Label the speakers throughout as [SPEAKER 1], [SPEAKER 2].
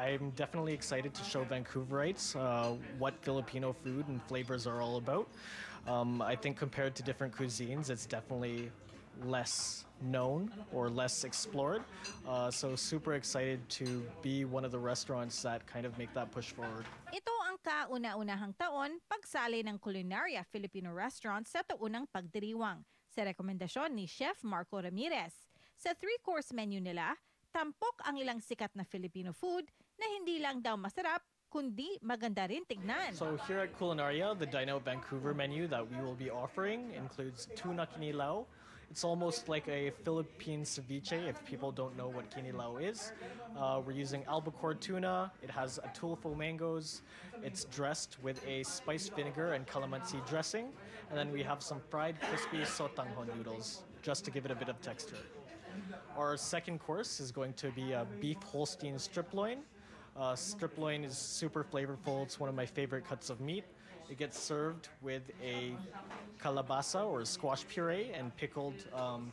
[SPEAKER 1] I'm definitely excited to show Vancouverites what Filipino food and flavors are all about. I think compared to different cuisines, it's definitely less known or less explored. So super excited to be one of the restaurants that kind of make that push forward.
[SPEAKER 2] Ito ang kauna-unahang taon pagsali ng Culinaria Filipino Restaurant sa taunang pagdiriwang sa rekomendasyon ni Chef Marco Ramirez. Sa 3-course menu nila, tampok ang ilang sikat na Filipino food na hindi lang daw masarap, kundi maganda rin tignan.
[SPEAKER 1] So here at Culinaria, the Dine Out Vancouver menu that we will be offering includes tuna kinilaw. It's almost like a Philippine ceviche if people don't know what kinilaw is. We're using albacore tuna. It has atulfo mangoes. It's dressed with a spiced vinegar and calamansi dressing. And then we have some fried crispy sotanghon noodles just to give it a bit of texture. Our second course is going to be a beef Holstein strip loin. Strip loin is super flavorful. It's one of my favorite cuts of meat. It gets served with a calabasa or squash puree and pickled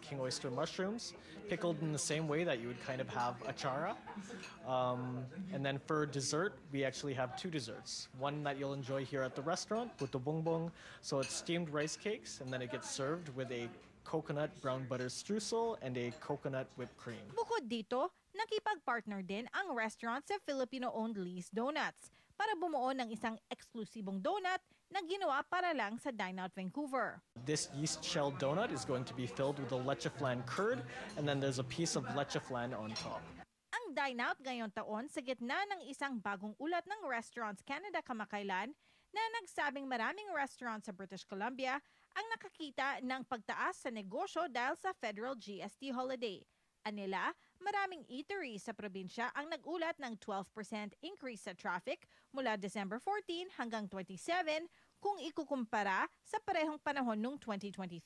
[SPEAKER 1] king oyster mushrooms, pickled in the same way that you would kind of have achara. And then for dessert, we actually have 2 desserts. One that you'll enjoy here at the restaurant, puto bongbong. So it's steamed rice cakes, and then it gets served with a coconut brown butter streusel and a coconut whipped cream.
[SPEAKER 2] Bukod dito, nakipag-partner din ang restaurant sa Filipino-owned Lee's Donuts para bumuo ng isang eksklusibong donut na ginawa para lang sa Dine Out Vancouver.
[SPEAKER 1] This yeast shell donut is going to be filled with a leche flan curd, and then there's a piece of leche flan on top.
[SPEAKER 2] Ang Dine Out ngayong taon sa gitna ng isang bagong ulat ng Restaurants Canada kamakailan na nagsabing maraming restaurants sa British Columbia ang nakakita ng pagtaas sa negosyo dahil sa federal GST holiday. Anila, maraming eateries sa probinsya ang nagulat ng 12% increase sa traffic mula December 14 hanggang 27 kung ikukumpara sa parehong panahon noong 2023.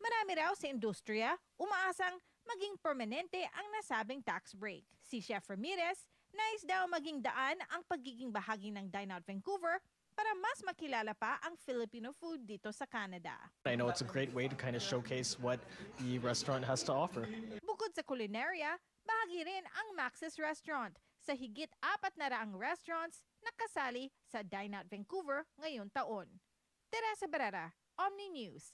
[SPEAKER 2] Marami raw sa industriya umaasang maging permanente ang nasabing tax break. Si Chef Ramirez, nais daw maging daan ang pagiging bahagi ng Dine Out Vancouver para mas makilala pa ang Filipino food dito sa Canada.
[SPEAKER 1] I know it's a great way to kind of showcase what the restaurant has to offer.
[SPEAKER 2] Bukod sa Culinaria, bahagi rin ang Max's Restaurant sa higit 400 restaurants na kasali sa Dine Out Vancouver ngayong taon. Teresa Barrera, Omni News.